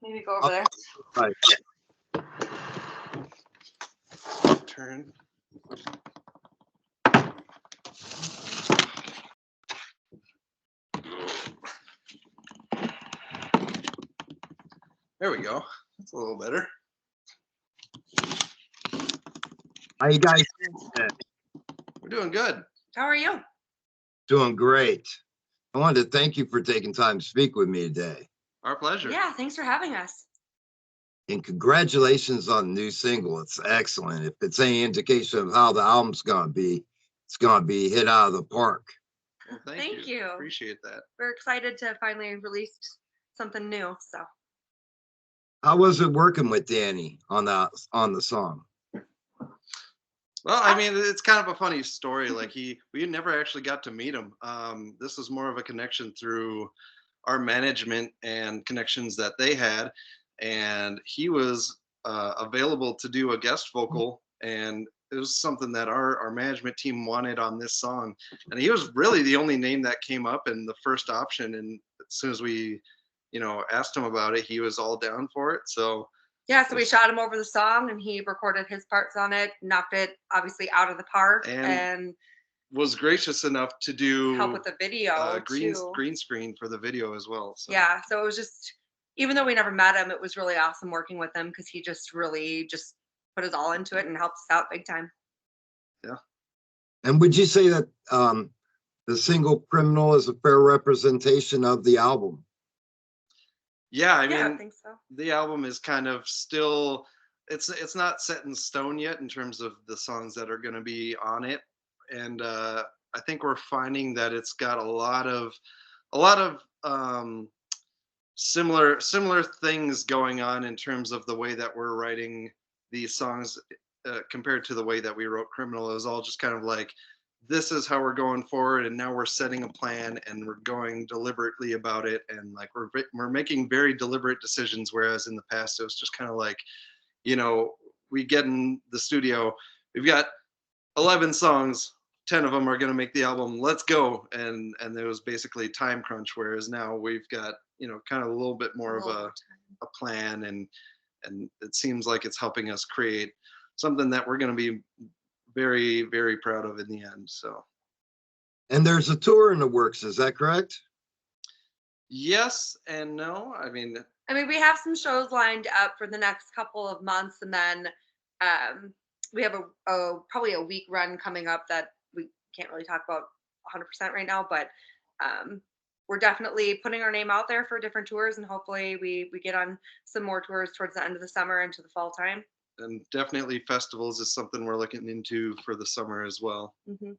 Maybe go over there. Right. Turn. There we go. That's a little better. How you guys doing today? We're doing good. How are you? Doing great. I wanted to thank you for taking time to speak with me today. Our pleasure. Yeah, thanks for having us. And congratulations on the new single. It's excellent. If it's any indication of how the album's going to be, it's going to be hit out of the park. Well, Thank you. Appreciate that. We're excited to finally release something new. So How was it working with Danny on the song? Well, I mean, it's kind of a funny story. Like we never actually got to meet him. This was more of a connection through our management and connections that they had, and he was available to do a guest vocal, and it was something that our management team wanted on this song, and he was really the only name that came up in the first option. And as soon as we, asked him about it, he was all down for it. So. yeah, so we shot him over the song, and he recorded his parts on it, knocked it obviously out of the park, and was gracious enough to do help with the video green screen for the video as well. So. Yeah, so it was just, even though we never met him, it was really awesome working with him because he just really just put his all into it and helped us out big time. Yeah. And would you say that the single "Criminal" is a fair representation of the album? Yeah, I mean, I think so. The album is kind of still, it's not set in stone yet in terms of the songs that are going to be on it, and I think we're finding that it's got a lot of similar things going on in terms of the way that we're writing these songs compared to the way that we wrote "Criminal." It was all just kind of like, this is how we're going forward, and now we're setting a plan and we're going deliberately about it, and like we're making very deliberate decisions, whereas in the past it was just kind of like, we get in the studio, we've got 11 songs, 10 of them are going to make the album, let's go, and there was basically time crunch, whereas now we've got kind of a little bit more of a plan, and it seems like it's helping us create something that we're going to be very, very proud of in the end. So. And there's a tour in the works, is that correct? Yes and no. I mean, we have some shows lined up for the next couple of months, and then we have a probably a week run coming up that we can't really talk about 100% right now, but we're definitely putting our name out there for different tours, and hopefully we get on some more tours towards the end of the summer into the fall time. And definitely festivals is something we're looking into for the summer as well. Mm-hmm.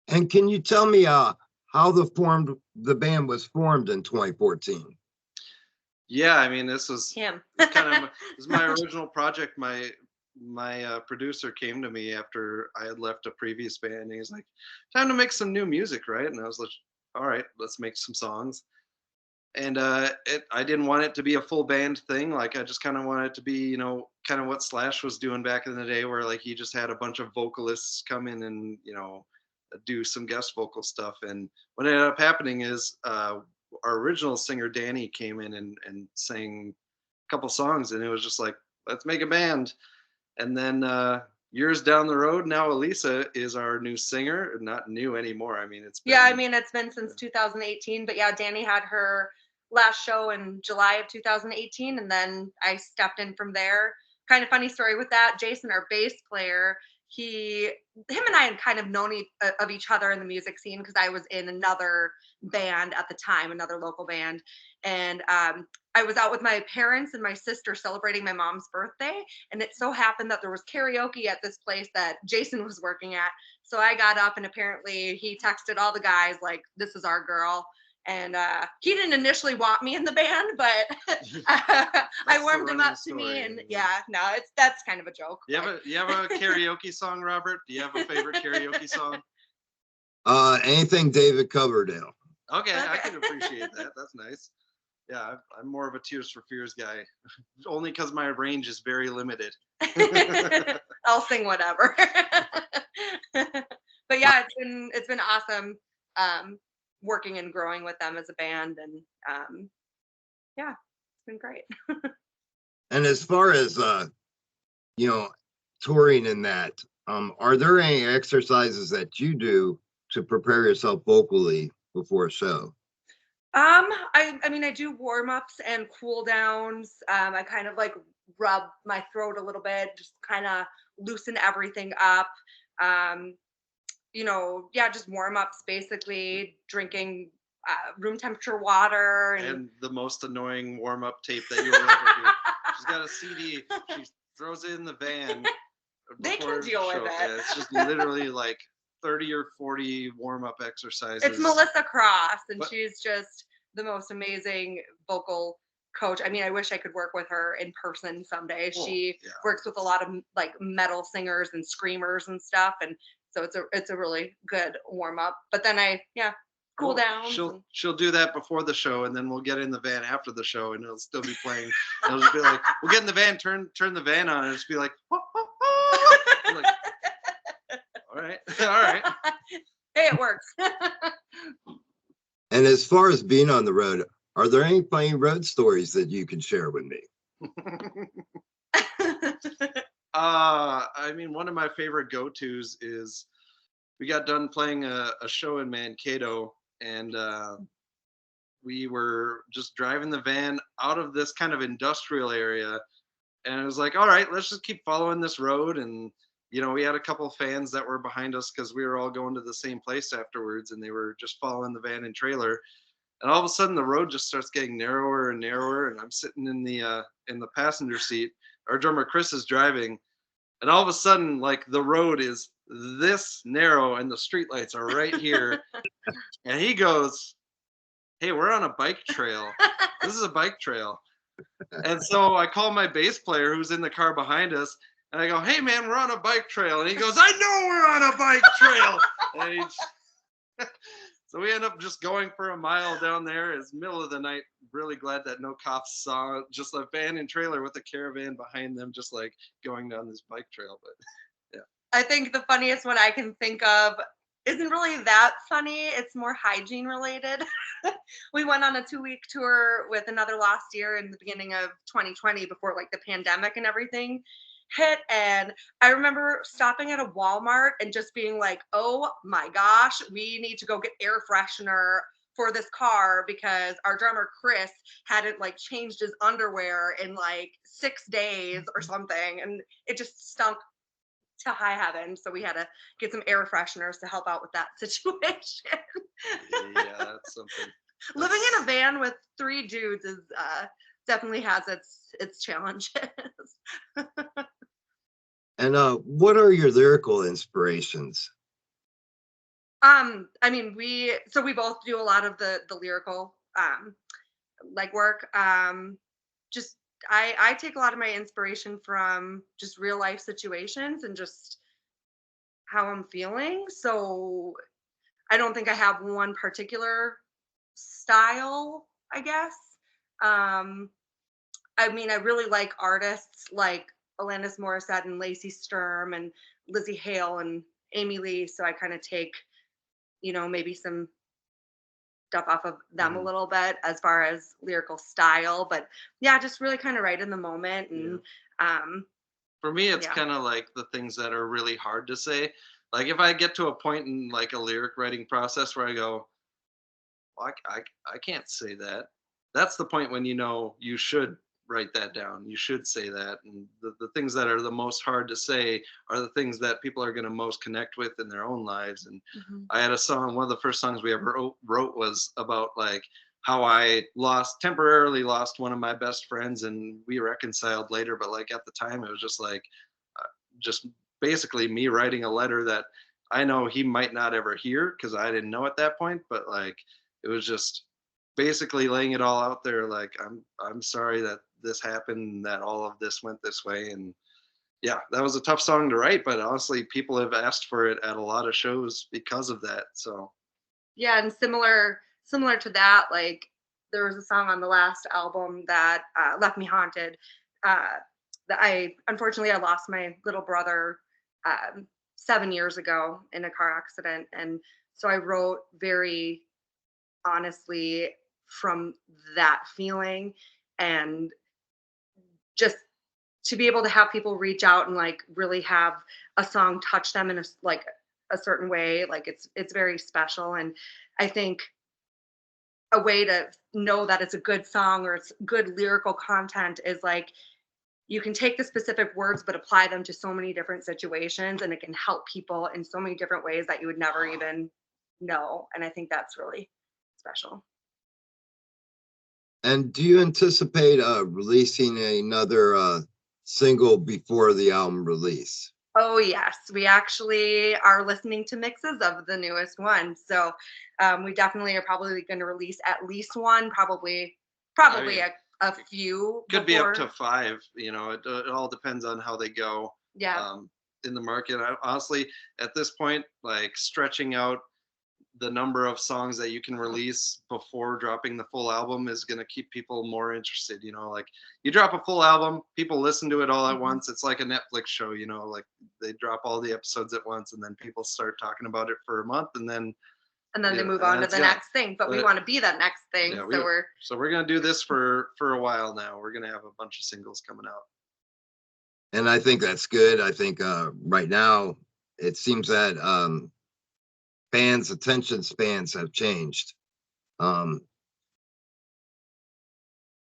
And can you tell me how the band was formed in 2014? Yeah, I mean, this was him. this is my original project. My producer came to me after I had left a previous band, and he's like, "Time to make some new music, right?" And I was like, "All right, let's make some songs." And I didn't want it to be a full band thing. Like, I just kind of wanted it to be, kind of what Slash was doing back in the day, where like he just had a bunch of vocalists come in and do some guest vocal stuff. And what ended up happening is our original singer Danny came in and sang a couple songs, and it was just like, let's make a band. And then years down the road, now Elisa is our new singer. Not new anymore. I mean, it's been since 2018. But yeah, Danny had her last show in July of 2018, and then I stepped in from there. Kind of funny story with that. Jason, our bass player, him and I had kind of known of each other in the music scene because I was in another band at the time, another local band, and I was out with my parents and my sister celebrating my mom's birthday, and it so happened that there was karaoke at this place that Jason was working at. So I got up, and apparently he texted all the guys like, "This is our girl." And he didn't initially want me in the band, but I warmed him up to me, and that's kind of a joke. You have a karaoke song, Robert? Do you have a favorite karaoke song? Anything David Coverdale. Okay, I can appreciate that. That's nice. Yeah, I'm more of a Tears for Fears guy, only because my range is very limited. I'll sing whatever. But yeah, it's been awesome working and growing with them as a band, and yeah, it's been great. And as far as you know, touring and that, are there any exercises that you do to prepare yourself vocally before a show? I mean, I do warm ups and cool downs. I kind of like rub my throat a little bit, just kind of loosen everything up. Um, yeah, just warm ups basically, drinking room temperature water and And the most annoying warm up tape that you'll ever do. She's got a CD. She throws it in the van they before can the deal with show. it. Yeah, it's just literally like 30 or 40 warm up exercises. It's Melissa Cross, and But- she's just the most amazing vocal coach. I mean, I wish I could work with her in person someday. Well, She yeah. works with a lot of like metal singers and screamers and stuff, and so it's a really good warm up. But then cool Well, down. She'll do that before the show, and then we'll get in the van after the show, and it'll still be playing. It'll just be like, we'll get in the van, turn the van on, and just be like, oh, oh, oh. Like, all right, all right. Hey, it works. And as far as being on the road, are there any funny road stories that you can share with me? I mean, one of my favorite go-tos is we got done playing a show in Mankato, and we were just driving the van out of this kind of industrial area, and it was like, all right, let's just keep following this road. And we had a couple of fans that were behind us because we were all going to the same place afterwards, and they were just following the van and trailer. And all of a sudden, the road just starts getting narrower and narrower, and I'm sitting in the passenger seat. Our drummer Chris is driving, and all of a sudden, like, the road is this narrow, and the streetlights are right here. And he goes, "Hey, we're on a bike trail. This is a bike trail." And so I call my bass player who's in the car behind us, and I go, "Hey, man, we're on a bike trail." And he goes, "I know we're on a bike trail." And so we end up just going for a mile down there. It's middle of the night. Really glad that no cops saw just a van and trailer with a caravan behind them, just like going down this bike trail. But yeah. I think the funniest one I can think of isn't really that funny. It's more hygiene related. We went on a 2-week tour with Another Lost Year in the beginning of 2020 before like the pandemic and everything hit. And I remember stopping at a Walmart and just being like, oh my gosh, we need to go get air freshener for this car because our drummer Chris hadn't like changed his underwear in like 6 days or something. And it just stunk to high heaven. So we had to get some air fresheners to help out with that situation. Yeah, that's something. Living in a van with 3 dudes is definitely has its challenges. And what are your lyrical inspirations? I mean, we both do a lot of the lyrical legwork. Just I take a lot of my inspiration from just real life situations and just how I'm feeling. So I don't think I have one particular style, I guess. I mean, I really like artists like Alanis Morissette and Lacey Sturm and Lizzie Hale and Amy Lee. So I kind of take, maybe some stuff off of them a little bit as far as lyrical style. But yeah, just really kind of right in the moment. And For me, it's Yeah. kind of like the things that are really hard to say. Like if I get to a point in like a lyric writing process where I go, well, I can't say that. That's the point when you should write that down. You should say that. And the things that are the most hard to say are the things that people are going to most connect with in their own lives. And I had a song, one of the first songs we ever wrote was about like how I temporarily lost one of my best friends, and we reconciled later. But like at the time, it was just like, just basically me writing a letter that I know he might not ever hear because I didn't know at that point. But like, it was just basically laying it all out there. Like, I'm sorry that this happened, and that all of this went this way. And yeah, that was a tough song to write, but honestly, people have asked for it at a lot of shows because of that. So Yeah, and similar to that, like there was a song on the last album that left me haunted. That unfortunately I lost my little brother 7 years ago in a car accident, and so I wrote very honestly from that feeling, and just to be able to have people reach out and like really have a song touch them in like a certain way, like it's very special. And I think a way to know that it's a good song or it's good lyrical content is like you can take the specific words but apply them to so many different situations, and it can help people in so many different ways that you would never even know. And I think that's really special. And do you anticipate releasing another single before the album release? Oh yes, we actually are listening to mixes of the newest one. So we definitely are probably going to release at least one, probably I mean, a few could be up to before. 5. It all depends on how they go Yeah. in the market. Honestly, at this point, like stretching out the number of songs that you can release before dropping the full album is going to keep people more interested. Like you drop a full album, people listen to it all at Mhm. once. It's like a Netflix show, like they drop all the episodes at once and then people start talking about it for a month, and then And then they move and on to that's the next thing, but we But want to be that next thing. yeah, So we're going to do this for a while now. We're going to have a bunch of singles coming out. And I think that's good. I think right now it seems that fans' attention spans have changed. Um,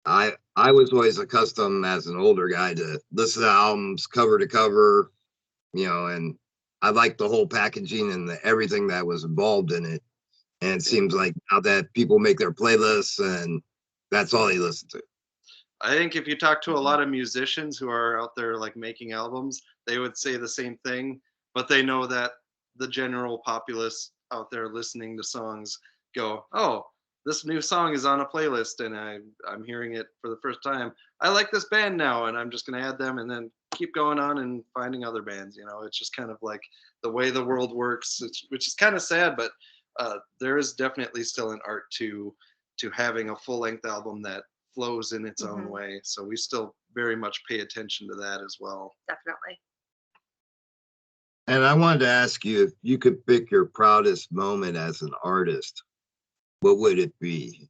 I was always accustomed as an older guy to listen to albums cover to cover, and I liked the whole packaging and everything that was involved in it. And it seems like now that people make their playlists and that's all they listen to. I think if you talk to a Mhm. lot of musicians who are out there like making albums, they would say the same thing, but they know that the general populace out there listening to songs go, "Oh, this new song is on a playlist and I'm hearing it for the first time. I like this band now and I'm just going to add them," and then keep going on and finding other bands. It's just kind of like the way the world works, which is kind of sad, but there is definitely still an art to having a full length album that flows in its own Mhm. way. So we still very much pay attention to that as well. Definitely. And I wanted to ask you if you could pick your proudest moment as an artist, what would it be?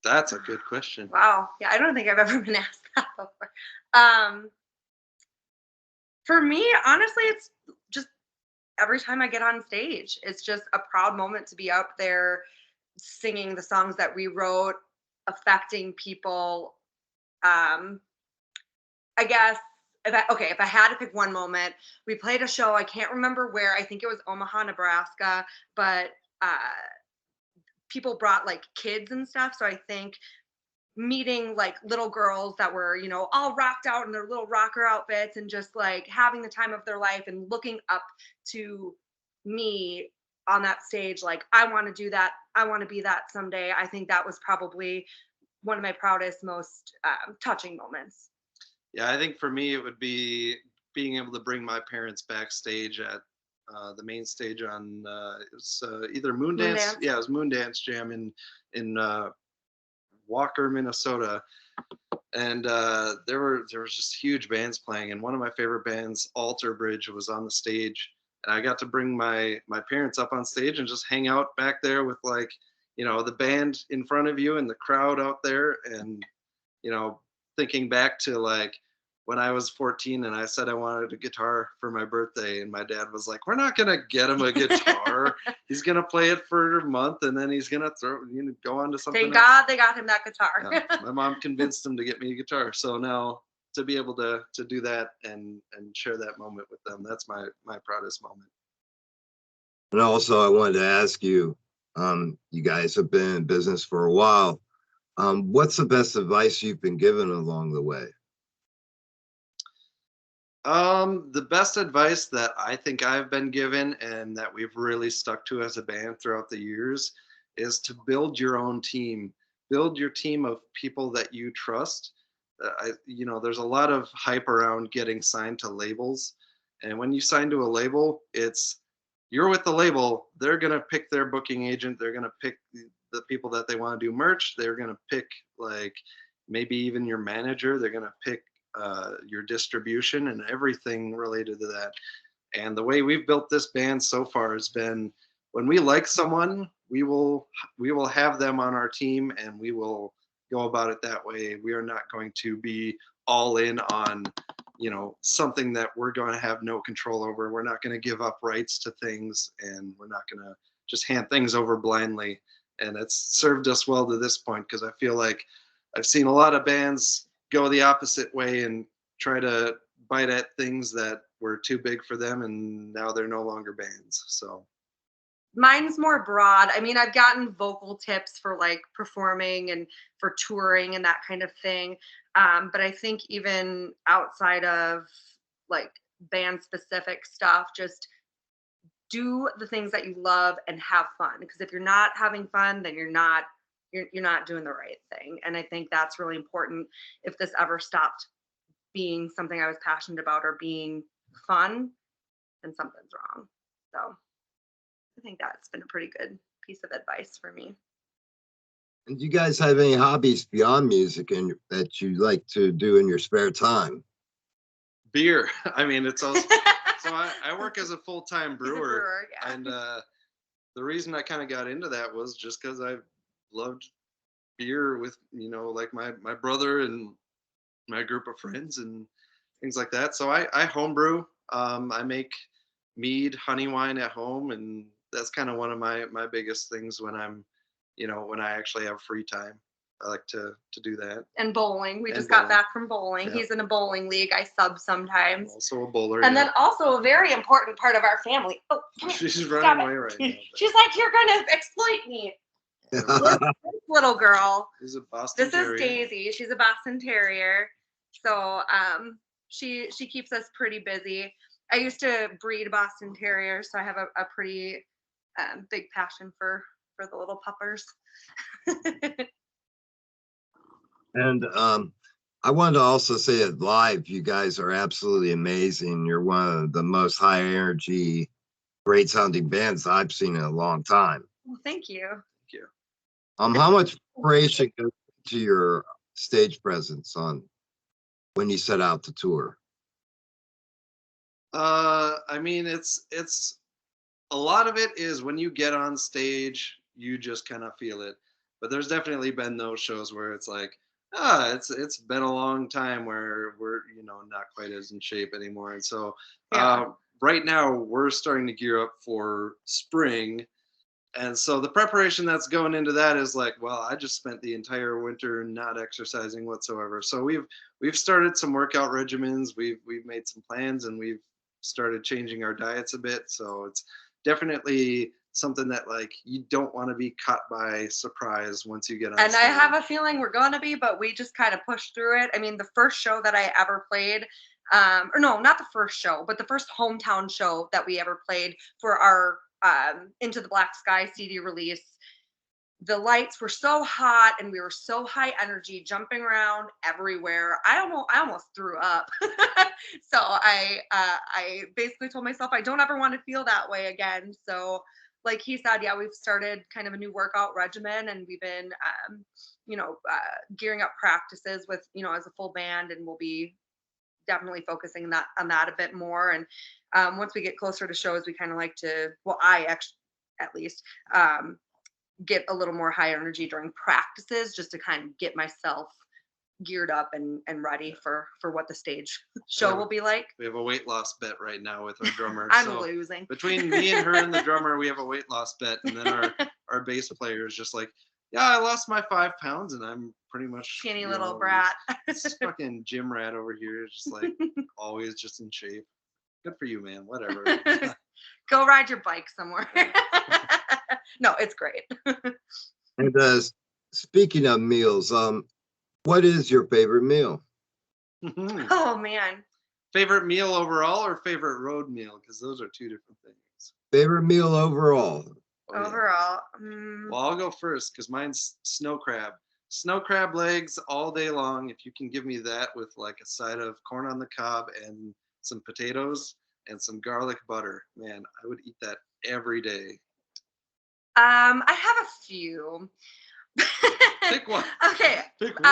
That's a good question. Wow. Yeah, I don't think I've ever been asked that before. Um, for me, honestly, it's just every time I get on stage, it's just a proud moment to be up there singing the songs that we wrote, affecting people. Um, I guess if I had to pick one moment, we played a show. I can't remember where. I think it was Omaha, Nebraska, but uh, people brought like kids and stuff. So I think meeting like little girls that were, all rocked out in their little rocker outfits and just like having the time of their life and looking up to me on that stage, like, I want to do that. I want to be that someday. I think that was probably one of my proudest, most touching moments. Yeah, I think for me it would be being able to bring my parents backstage at the main stage on it was either Moondance. Moondance. Yeah, it was Moondance Jam in Walker, Minnesota, and there was just huge bands playing, and one of my favorite bands, Alter Bridge, was on the stage, and I got to bring my parents up on stage and just hang out back there with like the band in front of you and the crowd out there, and you know thinking back to like when I was 14 and I said I wanted a guitar for my birthday, and my dad was like, "We're not gonna get him a guitar. He's gonna play it for a month and then he's gonna go on to something Thank else." God they got him that guitar. Yeah, my mom convinced him to get me a guitar. So now to be able to do that and share that moment with them, that's my proudest moment. And also, I wanted to ask you, you guys have been in business for a while. What's the best advice you've been given along the way? The best advice that I think I've been given and that we've really stuck to as a band throughout the years is to build your own team. Build your team of people that you trust. There's a lot of hype around getting signed to labels, and when you sign to a label, you're with the label. They're gonna pick their booking agent. They're gonna pick the people that they want to do merch. They're gonna pick like maybe even your manager. They're gonna pick your distribution and everything related to that. And the way we've built this band so far has been when we like someone, we will have them on our team, and we will go about it that way. We are not going to be all in on, something that we're going to have no control over. We're not going to give up rights to things, and we're not going to just hand things over blindly. And it's served us well to this point, because I feel like I've seen a lot of bands go the opposite way and try to bite at things that were too big for them, and now they're no longer bands. So Mine's more broad. I mean, I've gotten vocal tips for like performing and for touring and that kind of thing. But I think even outside of like band specific stuff, just do the things that you love and have fun. Because if you're not having fun, then you're not doing the right thing. And I think that's really important. If this ever stopped being something I was passionate about or being fun, then something's wrong. So I think that's been a pretty good piece of advice for me. And do you guys have any hobbies beyond music and that you like to do in your spare time? beer. I mean, it's also, so I work as a full-time He's a brewer, brewer, yeah. and the reason I kind of got into that was just because I loved beer with, like my brother and my group of friends and things like that. So I homebrew. I make mead, honey wine at home, and that's kind of one of my biggest things when I'm, when I actually have free time. I like to do that. And bowling. We And just got bowling. back from bowling. Yep. He's in a bowling league. I sub I'm sometimes. also a bowler. And yeah. then also a very important part of our family. Oh, come here. She's Stop running it. away right now. She's like, you're gonna exploit me. This little girl. She's a Boston This Terrier. is Daisy. She's a Boston Terrier. So she keeps us pretty busy. I used to breed Boston Terriers, so I have a pretty big passion for the little puppers. And I wanted to also say that live, you guys are absolutely amazing. You're one of the most high energy, great sounding bands I've seen in a long time. Well, thank you. Thank you. How much preparation goes into your stage presence on when you set out to tour? I mean, it's a lot of it is when you get on stage, you just kind of feel it. But there's definitely been those shows where it's like, it's been a long time where we're not quite as in shape anymore. And so Yeah. right now we're starting to gear up for spring. And so the preparation that's going into that is like, well, I just spent the entire winter not exercising whatsoever. So we've started some workout regimens. We've made some plans, and we've started changing our diets a bit. So it's definitely something that like you don't want to be caught by surprise once you get on And stage. I have a feeling we're gonna be, but we just kind of pushed through it. I mean, the first show that I ever played, or no, not the first show, but the first hometown show that we ever played for our Into the Black Sky CD release, the lights were so hot and we were so high energy, jumping around everywhere. I almost threw up. So I basically told myself I don't ever want to feel that way again. So like he said, yeah, we've started kind of a new workout regimen, and we've been gearing up practices with as a full band, and we'll be definitely focusing on that a bit more. And once we get closer to shows, we kind of like to, well, I actually at least get a little more high energy during practices, just to kind of get myself geared up and ready for what the stage show will be like. We have a weight loss bet right now with our drummer. I'm So losing. between me and her and the drummer, we have a weight loss bet, and then our bass player is just like, yeah, I lost my 5 pounds, and I'm pretty much Skinny little brat. This fucking gym rat over here is just like always just in shape. Good for you, man. Whatever. Go ride your bike somewhere. No, it's great. And speaking of meals, what is your favorite meal? Oh man. Favorite meal overall or favorite road meal? Because those are two different things. Favorite meal overall? Oh, yeah. Overall. Well, I'll go first because mine's snow crab. Snow crab legs all day long. If you can give me that with like a side of corn on the cob and some potatoes and some garlic butter, man, I would eat that every day. I have a few. Pick one. Okay. Pick one.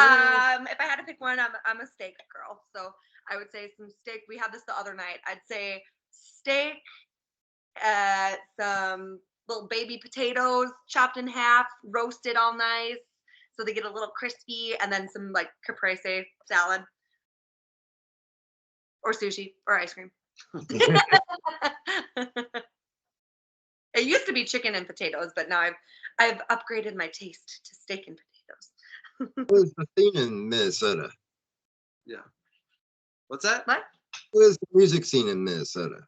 If I had to pick one, I'm a steak girl. So I would say some steak. We had this the other night. I'd say steak, some little baby potatoes chopped in half, roasted all nice, so they get a little crispy, and then some like caprese salad or sushi or ice cream. It used to be chicken and potatoes, but now I've upgraded my taste to steak and potatoes. What is the scene in Minnesota? Yeah. What's that? What? What is the music scene in Minnesota?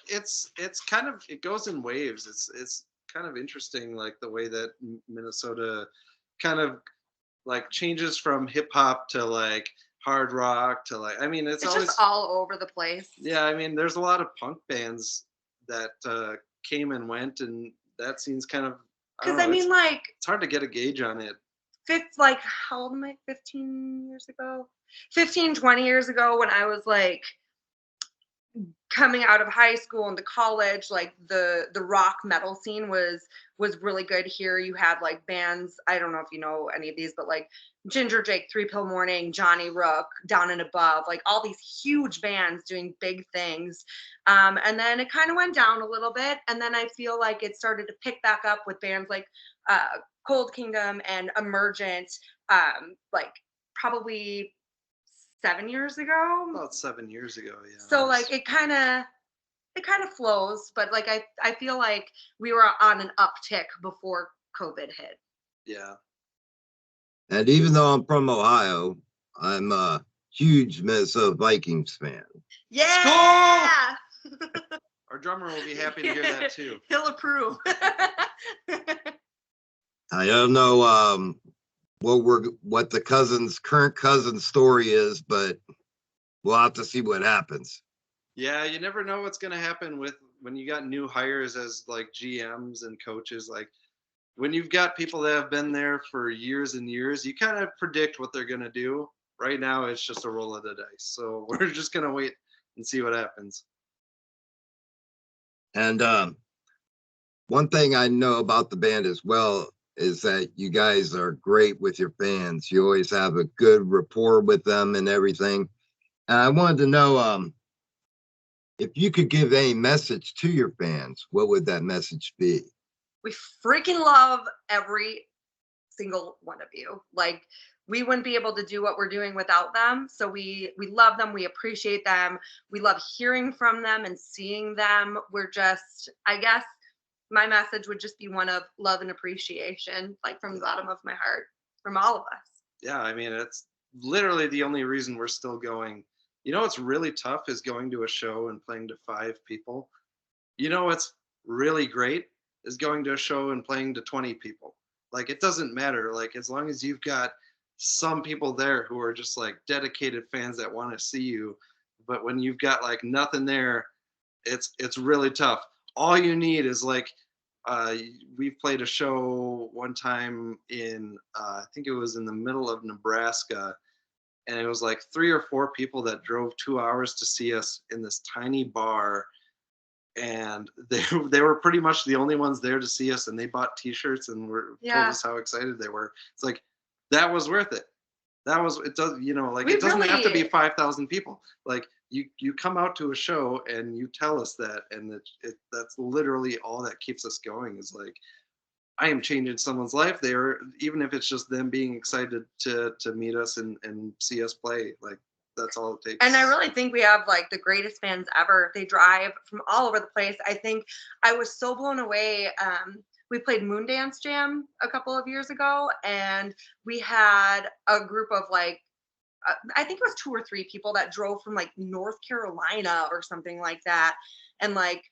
It's kind of, it goes in waves. It's kind of interesting, like the way that Minnesota kind of like changes from hip hop to like hard rock to like, I mean, it's always just all over the place. Yeah, I mean, there's a lot of punk bands that came and went, and that scene's kind of, Because I mean, like, it's hard to get a gauge on it. like, how old am I? 15 years ago? 15, 20 years ago, when I was like coming out of high school into college, like the rock metal scene was really good here. You had like bands, I don't know if you know any of these, but like Ginger Jake, Three Pill Morning, Johnny Rook, Down and Above, like all these huge bands doing big things. And then it kind of went down a little bit, and then I feel like it started to pick back up with bands like Cold Kingdom and Emergent, like probably 7 years ago. About 7 years ago, yeah. So like it kind of flows, but like I feel like we were on an uptick before COVID hit. Yeah. And even though I'm from Ohio, I'm a huge Minnesota Vikings fan. Yeah. Our drummer will be happy to hear that too. He'll approve. I don't know what the current cousin's story is, but we'll have to see what happens. Yeah, you never know what's going to happen when you got new hires as like GMs and coaches. Like when you've got people that have been there for years and years, you kind of predict what they're going to do. Right now, it's just a roll of the dice. So we're just going to wait and see what happens. And one thing I know about the band as well is that you guys are great with your fans. You always have a good rapport with them and everything. And I wanted to know if you could give any message to your fans, what would that message be? We freaking love every single one of you. Like, we wouldn't be able to do what we're doing without them. So we love them. We appreciate them. We love hearing from them and seeing them. We're just, I guess my message would just be one of love and appreciation, like from the bottom of my heart, from all of us. Yeah, I mean, it's literally the only reason we're still going. You know what's really tough is going to a show and playing to 5 people. You know what's really great is going to a show and playing to 20 people. Like, it doesn't matter. Like, as long as you've got some people there who are just like dedicated fans that want to see you. But when you've got like nothing there, it's really tough. All you need is like, we played a show one time in, I think it was in the middle of Nebraska, and it was like 3 or 4 people that drove 2 hours to see us in this tiny bar, and they were pretty much the only ones there to see us, and they bought T-shirts and told us how excited they were. It's like, that was worth it. It does, you know, like it doesn't have to be 5,000 people. Like you come out to a show and you tell us that, and that's literally all that keeps us going. Is like, I am changing someone's life there, even if it's just them being excited to meet us and see us play. Like, that's all it takes. And I really think we have like the greatest fans ever. They drive from all over the place. I think I was so blown away. We played Moondance Jam a couple of years ago, and we had a group of like, I think it was 2 or 3 people that drove from like North Carolina or something like that. And like,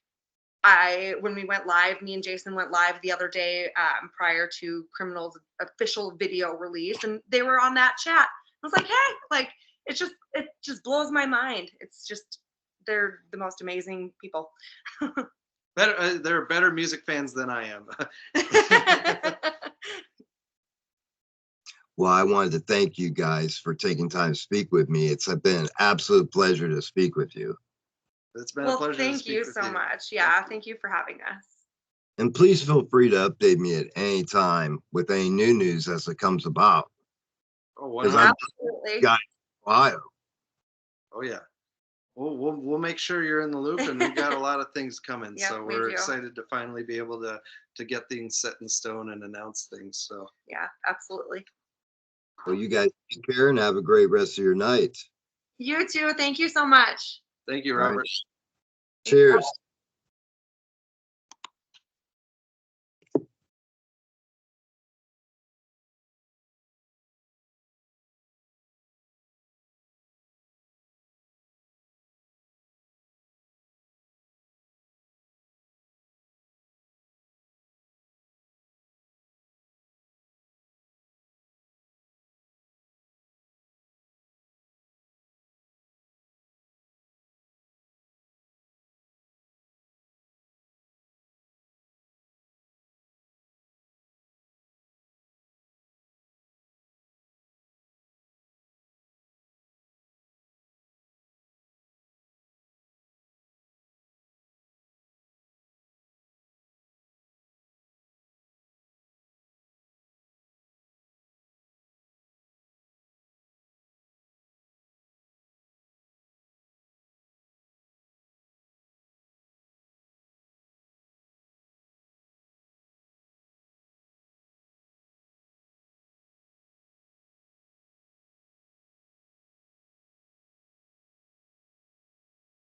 when we went live, me and Jason went live the other day prior to Criminal's official video release, and they were on that chat. I was like, hey, like, it just blows my mind. It's just, they're the most amazing people. They're better music fans than I am. Well, I wanted to thank you guys for taking time to speak with me. It's been an absolute pleasure to speak with you. It's been a pleasure. Thank you so much. Yeah, thank you for having us. And please feel free to update me at any time with any new news as it comes about. Oh, Because I'm absolutely. guy Ohio. Oh yeah. we'll make sure you're in the loop, and we've got a lot of things coming. Yeah, So we we're do. excited to finally be able to get things set in stone and announce things. So Yeah, absolutely. Well, you guys take care and have a great rest of your night. You too. Thank you so much. thank you, All right. Robert. Cheers.